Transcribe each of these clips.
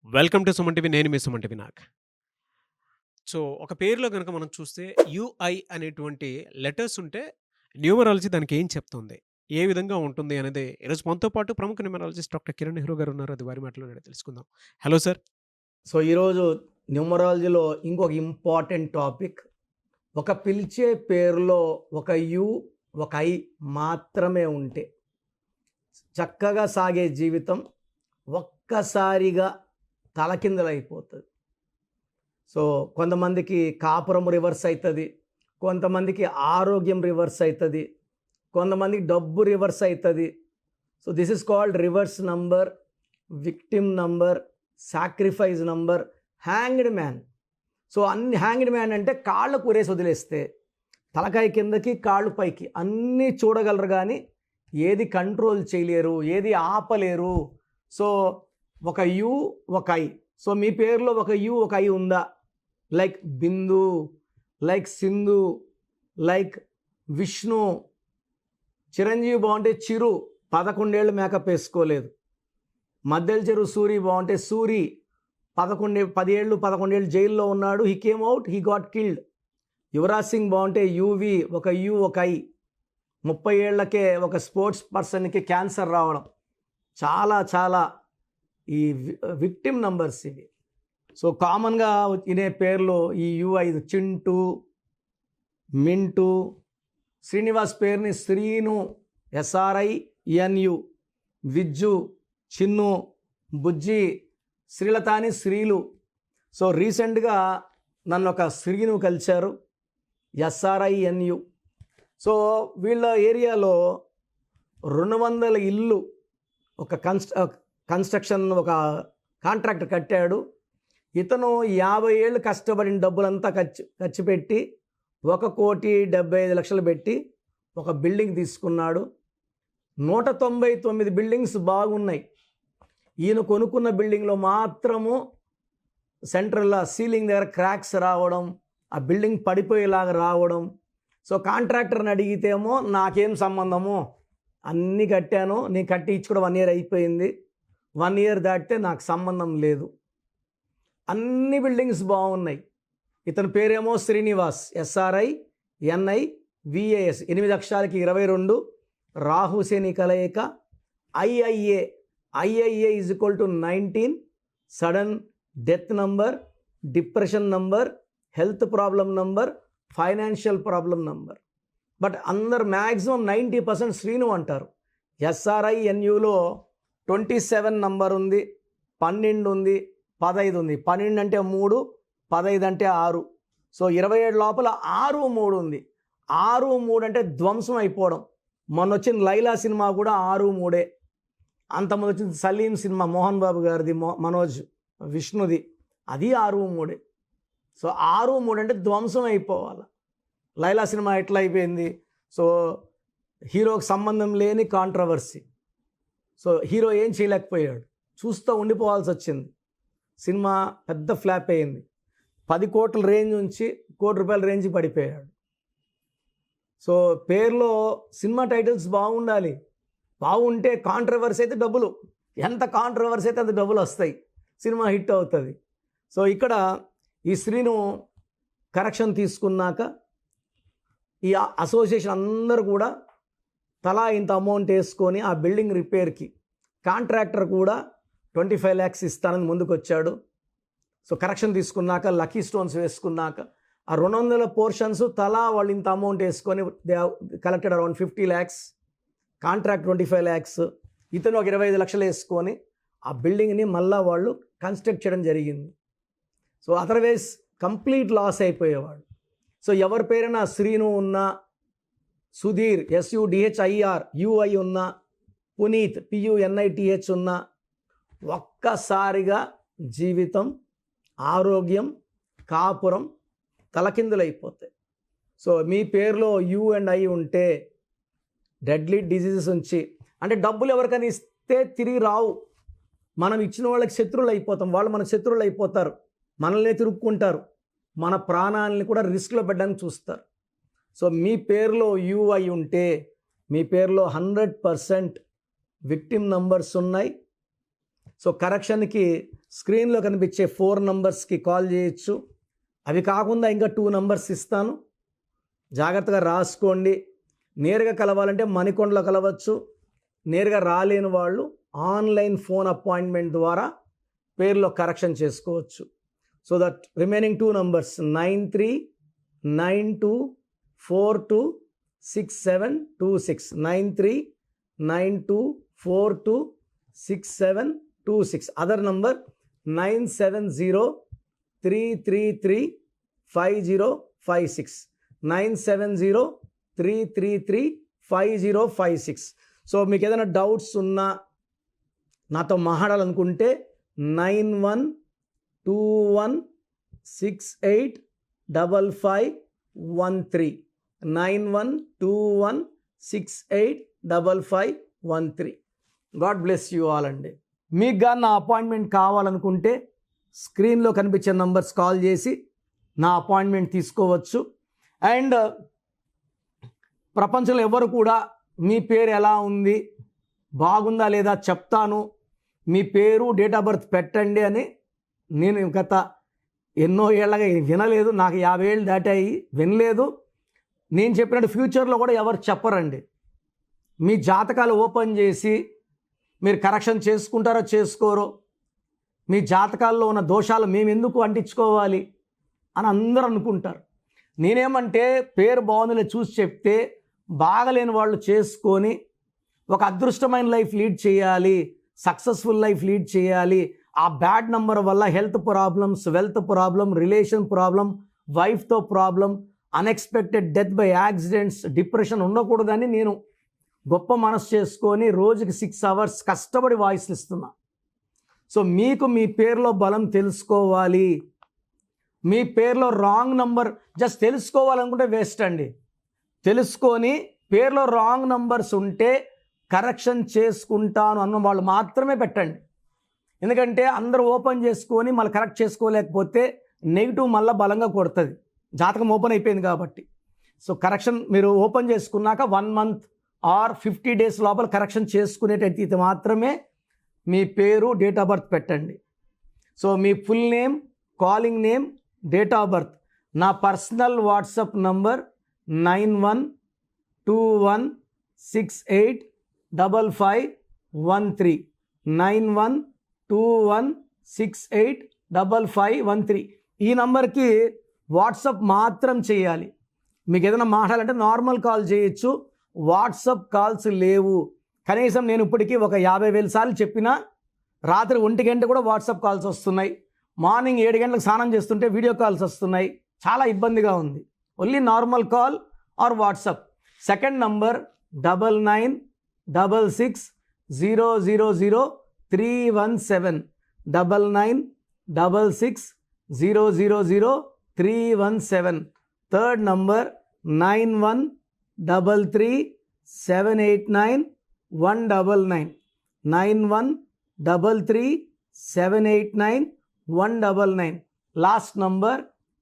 Welcome to Suman TV. నేను మీ Suman TV Nag. So, ఒక పేరులో గనక మనం చూస్తే యూఐ అనేటువంటి లెటర్స్ ఉంటే న్యూమరాలజీ దానికేం చెప్తుంది? ఏ విధంగా ఉంటుంది అనేది ఈరోజు మనతో పాటు ప్రముఖ న్యూమరాలజిస్ట్ డాక్టర్ కిరణ్ నెహ్రూ గారు ఉన్నారు. అది వారి మాటల్లోనే తెలుసుకుందాం. Hello sir. సో ఈరోజు న్యూమరాలజీలో ఇంకొక ఇంపార్టెంట్ టాపిక్. ఒక పిలిచే పేరులో ఒక యు ఒక ఐ మాత్రమే ఉంటే చక్కగా సాగే జీవితం ఒక్కసారిగా తలకిందులైపోతుంది. సో కొంతమందికి కాపురం రివర్స్ అవుతుంది, కొంతమందికి ఆరోగ్యం రివర్స్ అవుతుంది, కొంతమందికి డబ్బు రివర్స్ అవుతుంది. So this is called reverse number, victim number, sacrifice number, hanged man. So అన్ని హ్యాంగ్డ్ మ్యాన్ అంటే కాళ్ళు కూరేసి వదిలేస్తే తలకాయ కిందకి కాళ్ళు పైకి అన్నీ చూడగలరు, కానీ ఏది కంట్రోల్ చేయలేరు, ఏది ఆపలేరు. సో ఒక యు ఒక ఐ. సో మీ పేరులో ఒక యు ఒక ఐ ఉందా? లైక్ బిందు, లైక్ సింధు, లైక్ విష్ణు. చిరంజీవి బాగుంటే చిరు, 11 ఏళ్ళు మేకప్ వేసుకోలేదు. మద్దెల చెరువు సూరి బాగుంటే సూరి 10 ఏళ్ళు 11 ఏళ్ళు జైల్లో ఉన్నాడు. He came out, he got killed. Yuvraj Singh బాగుంటే యువి, ఒక యు ఒక ఐ. 30 ఏళ్లకే ఒక స్పోర్ట్స్ పర్సన్కి క్యాన్సర్ రావడం. చాలా చాలా ఈ విక్టిమ్ నంబర్స్ ఇవి. సో కామన్గా వినే పేర్లు ఈ యు5 చింటూ, మింటూ. శ్రీనివాస్ పేరుని శ్రీను, SRINU. విజ్జు, చిన్ను, బుజ్జి. శ్రీలతాని శ్రీలు. సో రీసెంట్గా నన్ను ఒక శ్రీను కలిశారు, SRINU. సో వీళ్ళ ఏరియాలో 200 ఇల్లు ఒక కన్స్ట్రక్షన్ ఒక కాంట్రాక్టర్ కట్టాడు. ఇతను 50 ఏళ్ళు కష్టపడిన డబ్బులంతా ఖర్చు పెట్టి 1,75,00,000 పెట్టి ఒక బిల్డింగ్ తీసుకున్నాడు. 199 బిల్డింగ్స్ బాగున్నాయి. ఈయన కొనుక్కున్న బిల్డింగ్లో మాత్రము సెంట్రల్ సీలింగ్ దగ్గర క్రాక్స్ రావడం, ఆ బిల్డింగ్ పడిపోయేలాగా రావడం. సో కాంట్రాక్టర్ని అడిగితేమో నాకేం సంబంధము, అన్నీ కట్టాను, నేను కట్టి ఇచ్చి కూడా 1 ఇయర్ అయిపోయింది, 1 ఇయర్ దాటితే నాకు సంబంధం లేదు. అన్ని బిల్డింగ్స్ బాగున్నాయి. ఇతని పేరేమో శ్రీనివాస్, SRINIVAS. 8 అక్షరాలకి 22. రాహు శని కలయిక. IIA is equal to 19. Sudden death number, depression number, health problem number, financial problem number. But అందరు మ్యాక్సిమం 90% శ్రీను అంటారు. SRINUలో 27 నంబర్ ఉంది, 12 ఉంది, 15 ఉంది. 12 అంటే 3, 15 అంటే 6. సో 27 లోపల 6, 3 ఉంది. 6, 3 అంటే ధ్వంసం అయిపోవడం. మొన్న వచ్చిన లైలా సినిమా కూడా 6, 3. అంతమంది వచ్చింది సలీం సినిమా, మోహన్ బాబు గారిది, మనోజ్ విష్ణుది, అది 6, 3. సో 6, 3 అంటే ధ్వంసం అయిపోవాలి. లైలా సినిమా ఎట్లా అయిపోయింది? సో హీరోకి సంబంధం లేని కాంట్రవర్సీ. సో హీరో ఏం చేయలేకపోయాడు, చూస్తూ ఉండిపోవాల్సి వచ్చింది. సినిమా పెద్ద ఫ్లాప్ అయింది. 10 కోట్ల రేంజ్ నుంచి ₹1,00,00,000 రేంజ్ పడిపోయాడు. సో పేరులో సినిమా టైటిల్స్ బాగుండాలి. బాగుంటే కాంట్రవర్సీ అయితే డబ్బులు, ఎంత కాంట్రవర్సీ అయితే అంత డబ్బులు వస్తాయి, సినిమా హిట్ అవుతుంది. సో ఇక్కడ ఈ శ్రీను కరెక్షన్ తీసుకున్నాక ఈ అసోసియేషన్ అందరూ కూడా తలా ఇంత అమౌంట్ వేసుకొని ఆ బిల్డింగ్ రిపేర్కి కాంట్రాక్టర్ కూడా 25 lakhs ఇస్తానని ముందుకు వచ్చాడు. సో కరెక్షన్ తీసుకున్నాక లక్కీ స్టోన్స్ వేసుకున్నాక ఆ 200 పోర్షన్స్ తలా వాళ్ళు ఇంత అమౌంట్ వేసుకొని they collected around 50 lakhs. Contract 25 lakhs. ఇతను ఒక 25 లక్షలు వేసుకొని ఆ బిల్డింగ్ని మళ్ళా వాళ్ళు కన్స్ట్రక్ట్ చేయడం జరిగింది. సో అదర్వైజ్ కంప్లీట్ లాస్ అయిపోయేవాడు. సో ఎవరి పేరైనా శ్రీను ఉన్నా, సుధీర్ SUDHIR UI ఉన్నా, పునీత్ PUNITH ఉన్నా, ఒక్కసారిగా జీవితం, ఆరోగ్యం, కాపురం తలకిందులైపోతాయి. సో మీ పేరులో U అండ్ I ఉంటే డెడ్లీ డిజీజెస్ నుంచి, అంటే డబ్బులు ఎవరికైనా ఇస్తే తిరిగి రావు. మనం ఇచ్చిన వాళ్ళకి శత్రువులు అయిపోతాం, వాళ్ళు మన శత్రువులు అయిపోతారు, మనల్ని తిరుక్కుంటారు, మన ప్రాణాలని కూడా రిస్క్లో పెట్టడానికి చూస్తారు. సో మీ పేరులో UI ఉంటే మీ పేరులో 100% విక్టిమ్ నంబర్స్ ఉన్నాయి. సో కరెక్షన్కి స్క్రీన్లో కనిపించే 4 నంబర్స్కి కాల్ చేయొచ్చు. అవి కాకుండా ఇంకా 2 నంబర్స్ ఇస్తాను, జాగ్రత్తగా రాసుకోండి. నేరుగా కలవాలంటే మణికొండలో కలవచ్చు. నేరుగా రాలేని వాళ్ళు ఆన్లైన్ ఫోన్ అపాయింట్మెంట్ ద్వారా పేరులో కరెక్షన్ చేసుకోవచ్చు. So that remaining 2 numbers 9392426726 9392426726. Other number 9703335056 9703335056. So మీకు ఏదైనా డౌట్స్ ఉన్నా నాతో మాట్లాడాలనుకుంటే 9121685513 9121685513. గాడ్ బ్లెస్ యూ ఆల్ అండి. మీకు కానీ నా అపాయింట్మెంట్ కావాలనుకుంటే స్క్రీన్లో కనిపించే నంబర్స్ కాల్ చేసి నా అపాయింట్మెంట్ తీసుకోవచ్చు. అండ్ ప్రపంచంలో ఎవరు కూడా మీ పేరు ఎలా ఉంది, బాగుందా లేదా చెప్తాను, మీ పేరు డేట్ ఆఫ్ బర్త్ పెట్టండి అని నేను గత ఎన్నో ఏళ్ళగా వినలేదు. నాకు 50 ఏళ్ళు దాటాయి, వినలేదు. నేను చెప్పినట్టు ఫ్యూచర్లో కూడా ఎవరు చెప్పరండి. మీ జాతకాలు ఓపెన్ చేసి మీరు కరెక్షన్ చేసుకుంటారో చేసుకోరో, మీ జాతకాల్లో ఉన్న దోషాలు మేము ఎందుకు అంటించుకోవాలి అని అందరూ అనుకుంటారు. నేనేమంటే పేరు బాగుందిలే చూసి చెప్తే బాగలేని వాళ్ళు చేసుకొని ఒక అదృష్టమైన లైఫ్ లీడ్ చేయాలి, సక్సెస్ఫుల్ లైఫ్ లీడ్ చేయాలి. ఆ బ్యాడ్ నంబర్ వల్ల health problems, wealth problem, relation problem, వైఫ్తో problem, unexpected death by accidents, depression ఉండకూడదని నేను గొప్ప మనసు చేసుకొని రోజుకి 6 hours కష్టపడి వాయిస్లు ఇస్తున్నా. సో మీకు మీ పేరులో బలం తెలుసుకోవాలి. మీ పేరులో రాంగ్ నంబర్ జస్ట్ తెలుసుకోవాలనుకుంటే వేస్ట్ అండి. తెలుసుకొని పేరులో రాంగ్ నంబర్స్ ఉంటే కరెక్షన్ చేసుకుంటాను అన్న వాళ్ళు మాత్రమే పెట్టండి. ఎందుకంటే అందరూ ఓపెన్ చేసుకొని మళ్ళీ కరెక్ట్ చేసుకోలేకపోతే నెగిటివ్ మళ్ళీ బలంగా కొడుతుంది. జాతకం ఓపెన్ అయిపోయింది కాబట్టి. సో కరెక్షన్ మీరు ఓపెన్ చేసుకున్నాక 1 month ఆర్ 50 days లోపల కరెక్షన్ చేసుకునేటైతే మాత్రమే మీ పేరు డేట్ ఆఫ్ బర్త్ పెట్టండి. So me full name, calling name, date of birth. నా పర్సనల్ వాట్సాప్ నంబర్ 9121685513 9121685513. ఈ నంబర్కి వాట్సాప్ మాత్రం చేయాలి. మీకు ఏదైనా మాట్లాడాలంటే నార్మల్ కాల్ చేయొచ్చు, వాట్సాప్ కాల్స్ లేవు. కనీసం నేను ఇప్పటికీ ఒక 50,000 సార్లు చెప్పినా రాత్రి 1 గంట కూడా వాట్సాప్ కాల్స్ వస్తున్నాయి. మార్నింగ్ 7 గంటలకు స్నానం చేస్తుంటే వీడియో కాల్స్ వస్తున్నాయి. చాలా ఇబ్బందిగా ఉంది. Only normal call or WhatsApp. Second number 9966000317 9966000317. Third number 9133789199 9133789199. Last number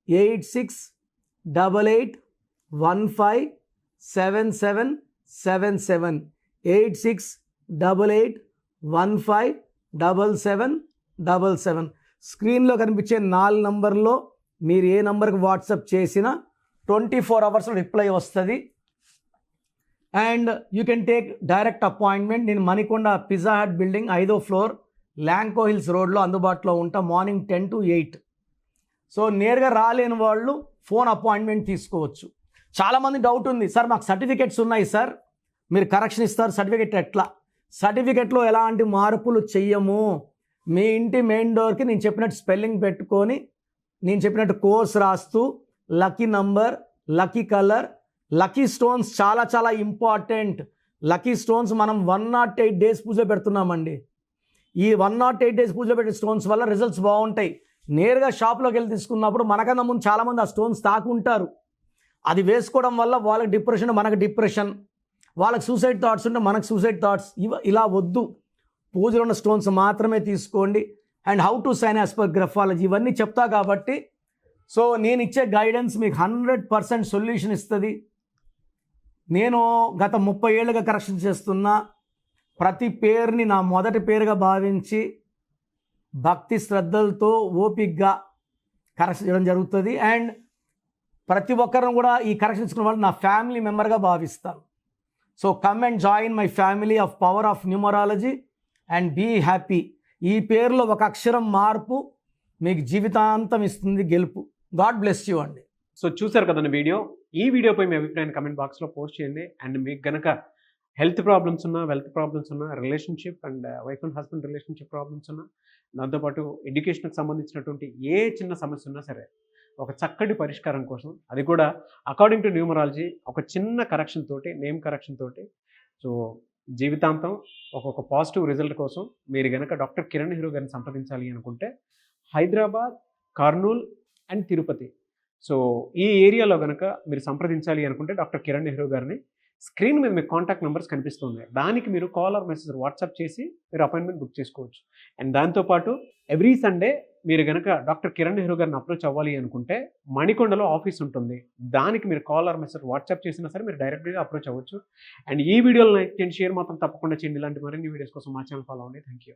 8688157777 8688157777. స్క్రీన్లో కనిపించే 4 నంబర్లో మీరు ఏ నంబర్కి వాట్సాప్ చేసినా 24 hours రిప్లై వస్తుంది. And you can take direct appointment. నేను మణికొండ పిజ్జా హట్ బిల్డింగ్ 5వ ఫ్లోర్ ల్యాంకో హిల్స్ రోడ్లో అందుబాటులో ఉంటా. Morning 10 to 8. సో నేరుగా రాలేని వాళ్ళు ఫోన్ అపాయింట్మెంట్ తీసుకోవచ్చు. చాలామంది డౌట్ ఉంది, సార్ మాకు సర్టిఫికెట్స్ ఉన్నాయి సార్, మీరు కరెక్షన్ ఇస్తారు, సర్టిఫికెట్ ఎట్లా? సర్టిఫికెట్లో ఎలాంటి మార్పులు చెయ్యము. మీ ఇంటి మెయిన్ డోర్కి నేను చెప్పినట్టు స్పెల్లింగ్ పెట్టుకొని నేను చెప్పినట్టు కోర్స్ రాస్తూ lucky number, lucky colour, lucky stones చాలా చాలా ఇంపార్టెంట్. లక్కీ స్టోన్స్ మనం 108 days పూజ పెడుతున్నామండి. ఈ 108 days పూజ పెట్టే స్టోన్స్ వల్ల రిజల్ట్స్ బాగుంటాయి. నేరుగా షాప్లోకి వెళ్ళి తీసుకున్నప్పుడు మనకన్నా ముందు చాలామంది ఆ స్టోన్స్ తాకుంటారు. అది వేసుకోవడం వల్ల వాళ్ళకి డిప్రెషన్, మనకు డిప్రెషన్, వాళ్ళకి సూసైడ్ థాట్స్ ఉంటే మనకు సూసైడ్ థాట్స్. ఇలా వద్దు. పూజలో ఉన్న స్టోన్స్ మాత్రమే తీసుకోండి. And how to sign as per graphology ఇవన్నీ చెప్తా కాబట్టి సో నేను ఇచ్చే గైడెన్స్ మీకు 100% సొల్యూషన్ ఇస్తుంది. నేను గత 30 ఏళ్ళుగా కరెక్షన్ చేస్తున్నా. ప్రతి పేరుని నా మొదటి పేరుగా భావించి భక్తి శ్రద్ధలతో ఓపిక్గా కరెక్షన్ చేయడం జరుగుతుంది. అండ్ ప్రతి ఒక్కరిని కూడా ఈ కరెక్షన్ ఇచ్చుకున్న వాళ్ళు నా ఫ్యామిలీ మెంబర్గా భావిస్తాను. So come and join my family of power of numerology and be happy. ఈ పేరులో ఒక అక్షరం మార్పు మీకు జీవితాంతం ఇస్తుంది గెలుపు. గాడ్ బ్లెస్ యూ అండి. సో చూసారు కదండి వీడియో. ఈ వీడియోపై మీ అభిప్రాయాన్ని కమెంట్ బాక్స్లో పోస్ట్ చేయండి. అండ్ మీకు గనక హెల్త్ ప్రాబ్లమ్స్ ఉన్నా, వెల్త్ ప్రాబ్లమ్స్ ఉన్నా, relationship and wife and husband relationship problems ఉన్నా, దాంతోపాటు ఎడ్యుకేషన్కి సంబంధించినటువంటి ఏ చిన్న సమస్య ఉన్నా సరే ఒక చక్కటి పరిష్కారం కోసం, అది కూడా అకార్డింగ్ టు న్యూమరాలజీ ఒక చిన్న కరెక్షన్ తోటి, నేమ్ కరెక్షన్ తోటి, సో జీవితాంతం ఒక పాజిటివ్ రిజల్ట్ కోసం మీరు గనక డాక్టర్ కిరణ్ నెహ్రూ గారిని సంప్రదించాలి అనుకుంటే హైదరాబాద్, కర్నూల్ అండ్ తిరుపతి, సో ఈ ఏరియాలో కనుక మీరు సంప్రదించాలి అనుకుంటే డాక్టర్ కిరణ్ నెహ్రూ గారిని స్క్రీన్ మీద మీకు కాంటాక్ట్ నెంబర్స్ కనిపిస్తున్నాయి. దానికి మీరు కాల్ ఆర్ మెసేజ్ వాట్సాప్ చేసి మీరు అపాయింట్మెంట్ బుక్ చేసుకోవచ్చు. అండ్ దాంతోపాటు ఎవ్రీ సండే మీరు కనుక డాక్టర్ కిరణ్ నెహ్రూ గారిని అప్రోచ్ అవ్వాలి అనుకుంటే మణికొండలో ఆఫీస్ ఉంటుంది. దానికి మీరు కాల్ ఆర్ మెసేజ్ వాట్సాప్ చేసినా సరే మీరు డైరెక్ట్గా అప్రోచ్ అవ్వచ్చు. అండ్ ఈ వీడియోలో లైక్ చేయండి, షేర్ మాత్రం తప్పకుండా చేయండి. ఇలాంటి మరిన్ని వీడియోస్ కోసం మా ఛానల్ ఫాలో అవ్వండి. Thank you.